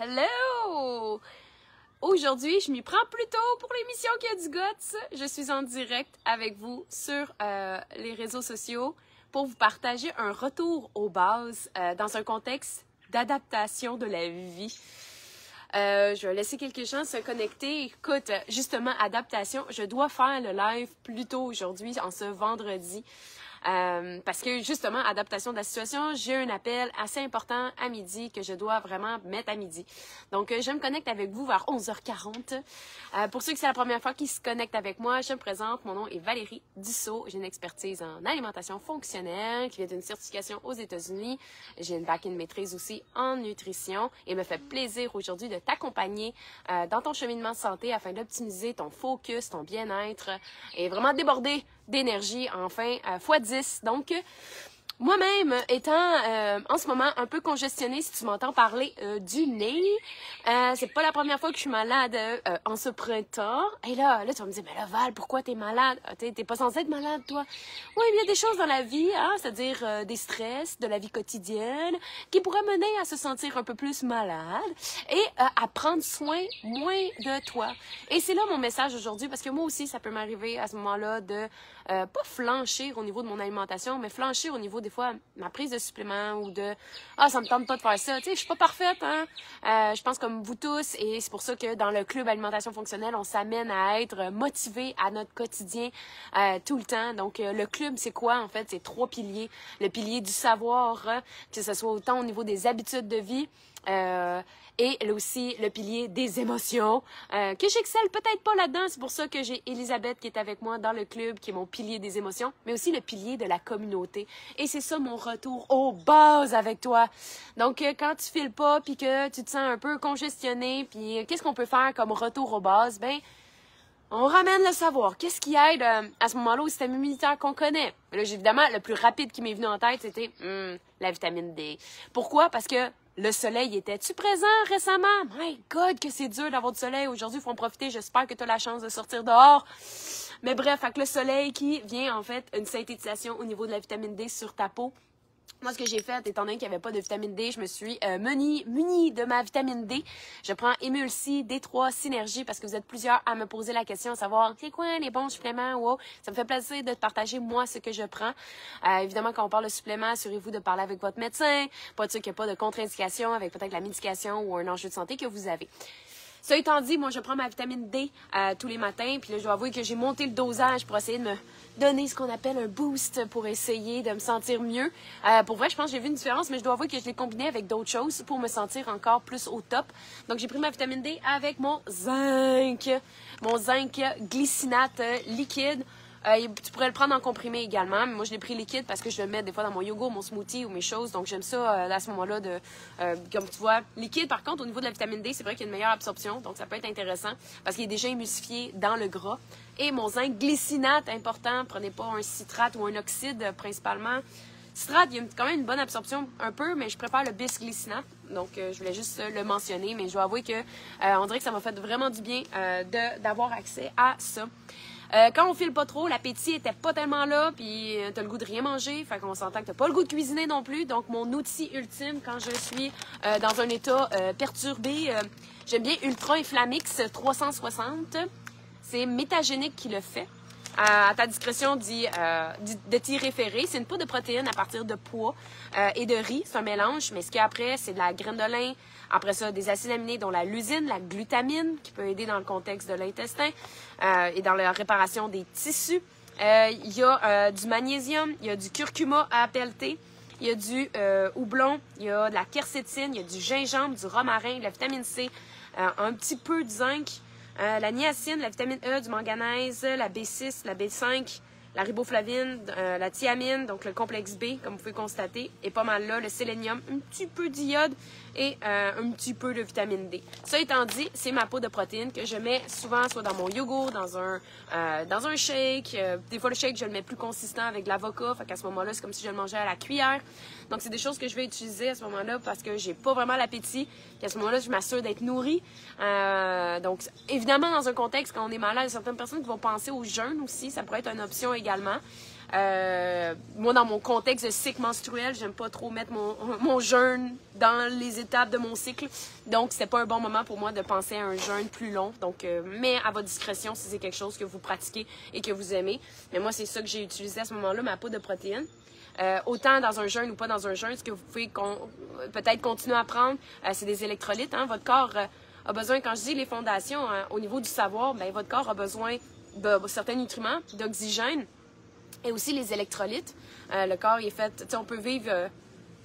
Hello! Aujourd'hui, je m'y prends plus tôt pour l'émission qui a du guts. Je suis en direct avec vous sur les réseaux sociaux pour vous partager un retour aux bases dans un contexte d'adaptation de la vie. Je vais laisser quelques gens se connecter. Écoute, justement, adaptation, je dois faire le live plus tôt aujourd'hui, en ce vendredi. Parce que justement, adaptation de la situation, j'ai un appel assez important à midi que je dois vraiment mettre à midi. Donc, je me connecte avec vous vers 11h40. Pour ceux qui c'est la première fois qui se connectent avec moi, je me présente. Mon nom est Valérie Dussault. J'ai une expertise en alimentation fonctionnelle qui vient d'une certification aux États-Unis. J'ai une bac et une maîtrise aussi en nutrition et me fait plaisir aujourd'hui de t'accompagner dans ton cheminement de santé afin d'optimiser ton focus, ton bien-être et vraiment déborder d'énergie, enfin, x10. Donc, moi-même, étant en ce moment un peu congestionnée, si tu m'entends parler du nez, c'est pas la première fois que je suis malade en ce printemps. Et là, tu vas me dire, mais là, Val, pourquoi t'es malade? T'es pas censée être malade, toi? Oui, il y a des choses dans la vie, hein, c'est-à-dire des stress de la vie quotidienne qui pourraient mener à se sentir un peu plus malade et à prendre soin moins de toi. Et c'est là mon message aujourd'hui, parce que moi aussi, ça peut m'arriver à ce moment-là de pas flanchir au niveau de mon alimentation, mais flanchir au niveau des fois ma prise de suppléments ou de ça me tente pas de faire ça. Tu sais, je suis pas parfaite, hein. Je pense comme vous tous, et c'est pour ça que dans le club alimentation fonctionnelle, on s'amène à être motivé à notre quotidien tout le temps. Donc le club, c'est quoi en fait? C'est 3 piliers. Le pilier du savoir, que ce soit autant au niveau des habitudes de vie. Et aussi le pilier des émotions, que j'excelle peut-être pas là-dedans. C'est pour ça que j'ai Elisabeth qui est avec moi dans le club, qui est mon pilier des émotions, mais aussi le pilier de la communauté. Et c'est ça mon retour aux bases avec toi. Donc, quand tu files pas, puis que tu te sens un peu congestionné, puis qu'est-ce qu'on peut faire comme retour aux bases? Ben, on ramène le savoir. Qu'est-ce qui aide à ce moment-là au système immunitaire qu'on connaît? Là, évidemment, le plus rapide qui m'est venu en tête, c'était la vitamine D. Pourquoi? Parce que le soleil, était-tu présent récemment? My God, que c'est dur d'avoir du soleil. Aujourd'hui, il faut en profiter. J'espère que tu as la chance de sortir dehors. Mais bref, avec le soleil qui vient, en fait, une synthétisation au niveau de la vitamine D sur ta peau. Moi, ce que j'ai fait, étant donné qu'il n'y avait pas de vitamine D, je me suis munie de ma vitamine D. Je prends Emulsi D3 Synergie parce que vous êtes plusieurs à me poser la question, à savoir, c'est quoi les bons suppléments? Wow. Ça me fait plaisir de te partager, moi, ce que je prends. Évidemment, quand on parle de suppléments, assurez-vous de parler avec votre médecin, pour être sûr qu'il n'y a pas de contre-indication avec peut-être la médication ou un enjeu de santé que vous avez. Ça étant dit, moi, je prends ma vitamine D tous les matins. Puis là, je dois avouer que j'ai monté le dosage pour essayer de me donner ce qu'on appelle un boost pour essayer de me sentir mieux. Pour vrai, je pense que j'ai vu une différence, mais je dois avouer que je l'ai combiné avec d'autres choses pour me sentir encore plus au top. Donc, j'ai pris ma vitamine D avec mon zinc glycinate liquide. Tu pourrais le prendre en comprimé également, mais moi je l'ai pris liquide parce que je le mets des fois dans mon yogourt, mon smoothie ou mes choses, donc j'aime ça à ce moment-là comme tu vois, liquide. Par contre, au niveau de la vitamine D, c'est vrai qu'il y a une meilleure absorption, donc ça peut être intéressant parce qu'il est déjà émulsifié dans le gras. Et mon zinc glycinate, important, prenez pas un citrate ou un oxyde principalement. Citrate, il y a quand même une bonne absorption un peu, mais je préfère le bisglycinate. Donc, je voulais juste le mentionner, mais je dois avouer que on dirait que ça m'a fait vraiment du bien d'avoir accès à ça. Quand on file pas trop, l'appétit était pas tellement là, puis t'as le goût de rien manger, fait qu'on s'entend que t'as pas le goût de cuisiner non plus. Donc, mon outil ultime quand je suis dans un état perturbé, j'aime bien Ultra Inflammix 360. C'est Métagénique qui le fait. À ta discrétion de t'y référer. C'est une poudre de protéines à partir de pois et de riz. C'est un mélange, mais ce qu'il y a après, c'est de la graine de lin. Après ça, des acides aminés, dont la lysine, la glutamine, qui peut aider dans le contexte de l'intestin et dans la réparation des tissus. Il y a du magnésium, il y a du curcuma à pelleter, il y a du houblon, il y a de la quercétine, il y a du gingembre, du romarin, de la vitamine C, un petit peu de zinc, la niacine, la vitamine E, du manganèse, la B6, la B5, la riboflavine, la thiamine, donc le complexe B, comme vous pouvez constater, est pas mal là, le sélénium, un petit peu d'iode et un petit peu de vitamine D. Ça étant dit, c'est ma poudre de protéines que je mets souvent soit dans mon yogourt, dans un shake. Des fois, le shake, je le mets plus consistant avec de l'avocat, fait qu'à ce moment-là, c'est comme si je le mangeais à la cuillère. Donc, c'est des choses que je vais utiliser à ce moment-là parce que j'ai pas vraiment l'appétit. Et à ce moment-là, je m'assure d'être nourrie. Donc, évidemment, dans un contexte, quand on est malade, il y a certaines personnes qui vont penser au jeûne aussi. Ça pourrait être une option également. Moi, dans mon contexte de cycle menstruel, j'aime pas trop mettre mon jeûne dans les étapes de mon cycle. Donc, c'était pas un bon moment pour moi de penser à un jeûne plus long. Donc, mais à votre discrétion si c'est quelque chose que vous pratiquez et que vous aimez. Mais moi, c'est ça que j'ai utilisé à ce moment-là, ma poudre de protéines. Autant dans un jeûne ou pas dans un jeûne, ce que vous pouvez peut-être continuer à prendre, c'est des électrolytes. Hein? Votre corps a besoin, quand je dis les fondations, au niveau du savoir, ben, votre corps a besoin de certains nutriments, d'oxygène et aussi les électrolytes. Le corps il est fait, tu sais, on peut vivre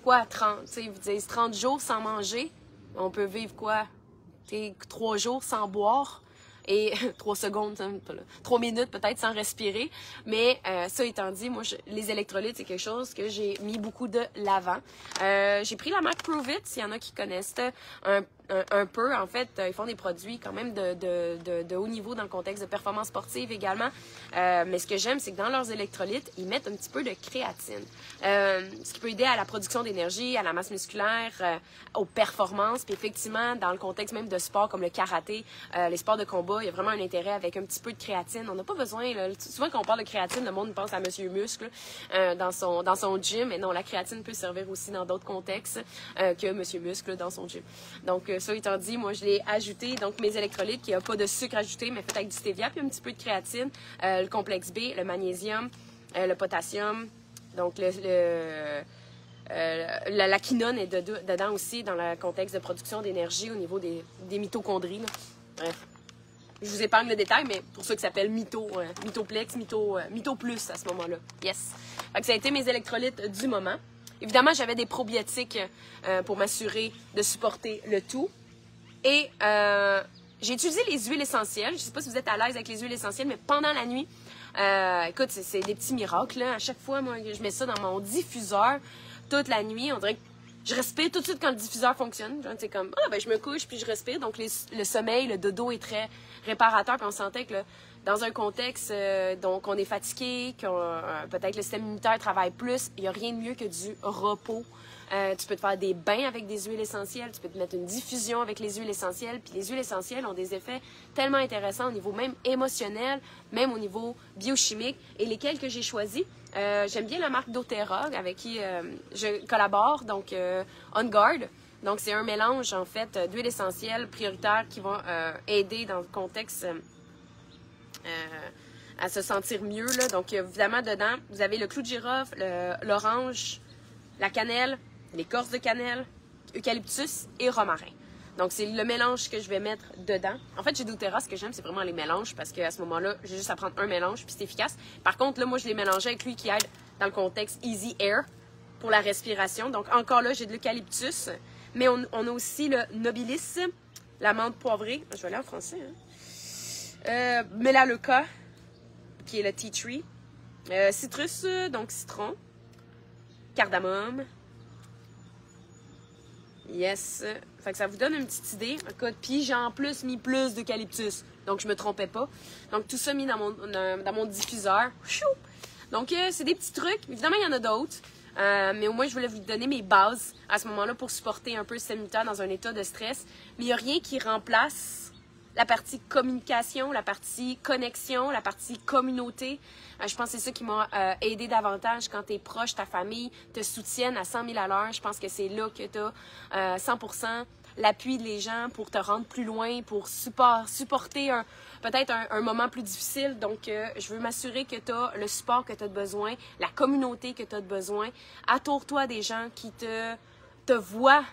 30 jours sans manger. On peut vivre 3 jours sans boire. Et 3 secondes, 3 minutes peut-être sans respirer. Mais ça étant dit, moi, les électrolytes, c'est quelque chose que j'ai mis beaucoup de l'avant. J'ai pris la marque Prove It, s'il y en a qui connaissent un peu. En fait, ils font des produits quand même de haut niveau dans le contexte de performance sportive également. Mais ce que j'aime, c'est que dans leurs électrolytes, ils mettent un petit peu de créatine. Ce qui peut aider à la production d'énergie, à la masse musculaire, aux performances. Puis effectivement, dans le contexte même de sport comme le karaté, les sports de combat, il y a vraiment un intérêt avec un petit peu de créatine. On n'a pas besoin, là, souvent quand on parle de créatine, le monde pense à Monsieur Muscle dans son gym. Mais non, la créatine peut servir aussi dans d'autres contextes que Monsieur Muscle dans son gym. Donc, ça étant dit, moi, je l'ai ajouté. Donc, mes électrolytes, qui n'a pas de sucre ajouté, mais fait avec du stevia, puis un petit peu de créatine, le complexe B, le magnésium, le potassium. Donc, la quinone est dedans aussi dans le contexte de production d'énergie au niveau des mitochondries. Là. Bref. Je vous épargne le détail, mais pour ceux qui s'appellent Mitoplex, Mito Plus à ce moment-là. Yes. Fait que ça a été mes électrolytes du moment. Évidemment, j'avais des probiotiques pour m'assurer de supporter le tout. Et j'ai utilisé les huiles essentielles. Je ne sais pas si vous êtes à l'aise avec les huiles essentielles, mais pendant la nuit, écoute, c'est des petits miracles. Là. À chaque fois, moi, je mets ça dans mon diffuseur toute la nuit. On dirait que je respire tout de suite quand le diffuseur fonctionne. C'est comme, je me couche puis je respire. Donc, le sommeil, le dodo est très réparateur. Puis on sentait que dans un contexte donc on est fatigué, que peut-être le système immunitaire travaille plus, il n'y a rien de mieux que du repos. Tu peux te faire des bains avec des huiles essentielles, tu peux te mettre une diffusion avec les huiles essentielles. Puis les huiles essentielles ont des effets tellement intéressants au niveau même émotionnel, même au niveau biochimique. Et lesquels que j'ai choisis, j'aime bien la marque doTERRA avec qui je collabore, donc On Guard. Donc c'est un mélange en fait d'huiles essentielles prioritaires qui vont aider dans le contexte à se sentir mieux. Là. Donc évidemment dedans, vous avez le clou de girofle, l'orange, la cannelle, l'écorce de cannelle, eucalyptus et romarin. Donc, c'est le mélange que je vais mettre dedans. En fait, chez doTERRA, ce que j'aime, c'est vraiment les mélanges parce qu'à ce moment-là, j'ai juste à prendre un mélange puis c'est efficace. Par contre, là, moi, je l'ai mélangé avec lui qui aide dans le contexte Easy Air pour la respiration. Donc, encore là, j'ai de l'eucalyptus. Mais on a aussi le nobilis, la menthe poivrée. Je vais aller en français. Hein. Melaleuca, qui est le tea tree. Citrus, donc citron. Cardamome. Yes. Fait que ça vous donne une petite idée. Puis j'ai en plus mis plus d'eucalyptus. Donc je me trompais pas. Donc tout ça mis dans mon diffuseur. Chou! Donc c'est des petits trucs. Évidemment, il y en a d'autres. Mais au moins, je voulais vous donner mes bases à ce moment-là pour supporter un peu le système immunitaire dans un état de stress. Mais il n'y a rien qui remplace la partie communication, la partie connexion, la partie communauté. Je pense que c'est ça qui m'a aidé davantage quand tes proches, ta famille te soutiennent à 100 000 à l'heure. Je pense que c'est là que tu as 100% l'appui des gens pour te rendre plus loin, pour supporter peut-être un moment plus difficile. Donc, je veux m'assurer que tu as le support que tu as besoin, la communauté que tu as besoin. Entoure-toi des gens qui te voient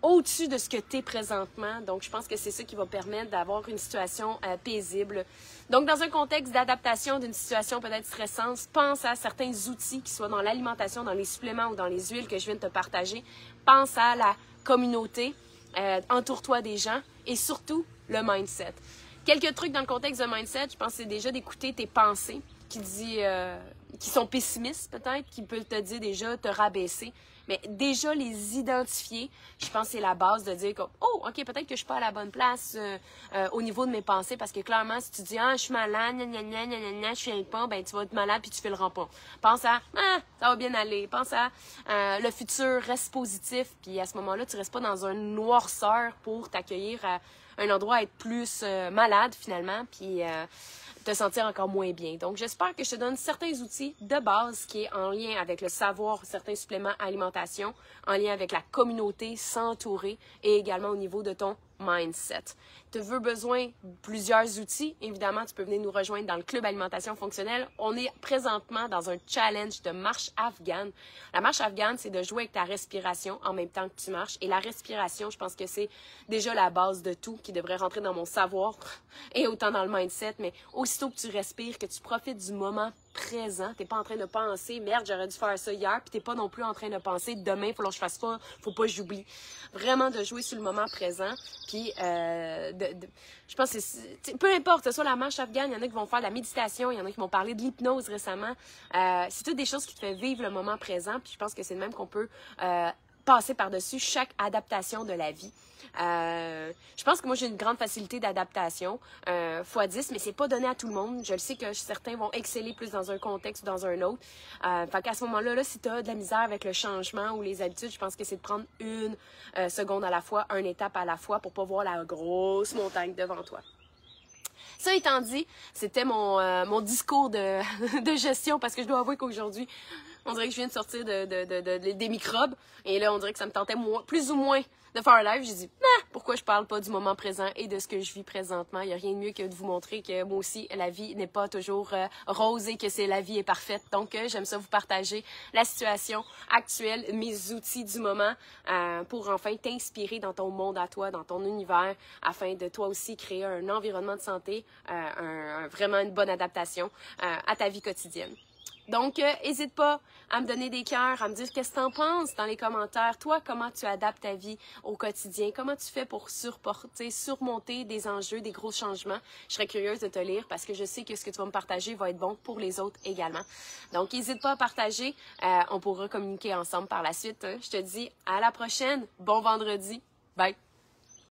au-dessus de ce que tu es présentement. Donc, je pense que c'est ça qui va permettre d'avoir une situation paisible. Donc, dans un contexte d'adaptation d'une situation peut-être stressante, pense à certains outils qui soient dans l'alimentation, dans les suppléments ou dans les huiles que je viens de te partager. Pense à la communauté, entoure-toi des gens et surtout le mindset. Quelques trucs dans le contexte de mindset, je pense que c'est déjà d'écouter tes pensées qui sont pessimistes peut-être, qui peuvent te dire déjà te rabaisser. Mais déjà, les identifier, je pense que c'est la base de dire comme, oh, OK, peut-être que je suis pas à la bonne place au niveau de mes pensées, parce que clairement, si tu dis, ah, je suis malade, je viens pas, ben, tu vas être malade puis tu fais le rempart. Pense à, ah, ça va bien aller. Pense à le futur, reste positif, puis à ce moment-là, tu restes pas dans un noirceur pour t'accueillir à un endroit à être plus malade, finalement, puis te sentir encore moins bien. Donc, j'espère que je te donne certains outils de base qui est en lien avec le savoir, certains suppléments alimentation, en lien avec la communauté, s'entourer et également au niveau de ton mindset. Tu veux besoin de plusieurs outils, évidemment, tu peux venir nous rejoindre dans le club alimentation fonctionnelle. On est présentement dans un challenge de marche afghane. La marche afghane, c'est de jouer avec ta respiration en même temps que tu marches. Et la respiration, je pense que c'est déjà la base de tout qui devrait rentrer dans mon savoir et autant dans le mindset. Mais aussitôt que tu respires, que tu profites du moment présent, t'es pas en train de penser merde, j'aurais dû faire ça hier, puis t'es pas non plus en train de penser demain, il faut que je fasse ça, faut pas que j'oublie. Vraiment de jouer sur le moment présent, puis je pense que c'est peu importe, que ce soit la marche afghane, il y en a qui vont faire de la méditation, il y en a qui vont parler de l'hypnose récemment. C'est toutes des choses qui te font vivre le moment présent, puis je pense que c'est de même qu'on peut passer par-dessus chaque adaptation de la vie. Je pense que moi j'ai une grande facilité d'adaptation x10, mais c'est pas donné à tout le monde. Je le sais que certains vont exceller plus dans un contexte ou dans un autre. Fait qu'à ce moment-là, là, si tu as de la misère avec le changement ou les habitudes, je pense que c'est de prendre une seconde à la fois, une étape à la fois pour pas voir la grosse montagne devant toi. Ça étant dit, c'était mon discours de gestion parce que je dois avouer qu'aujourd'hui, on dirait que je viens de sortir des microbes et là, on dirait que ça me tentait plus ou moins de faire un live. J'ai dit, pourquoi je parle pas du moment présent et de ce que je vis présentement? Il n'y a rien de mieux que de vous montrer que moi aussi, la vie n'est pas toujours rose et que la vie est parfaite. Donc, j'aime ça vous partager la situation actuelle, mes outils du moment pour enfin t'inspirer dans ton monde à toi, dans ton univers, afin de toi aussi créer un environnement de santé, vraiment une bonne adaptation à ta vie quotidienne. Donc, n'hésite pas à me donner des cœurs, à me dire qu'est-ce que tu en penses dans les commentaires. Toi, comment tu adaptes ta vie au quotidien? Comment tu fais pour surmonter des enjeux, des gros changements? Je serais curieuse de te lire parce que je sais que ce que tu vas me partager va être bon pour les autres également. Donc, n'hésite pas à partager. On pourra communiquer ensemble par la suite. Je te dis à la prochaine. Bon vendredi. Bye!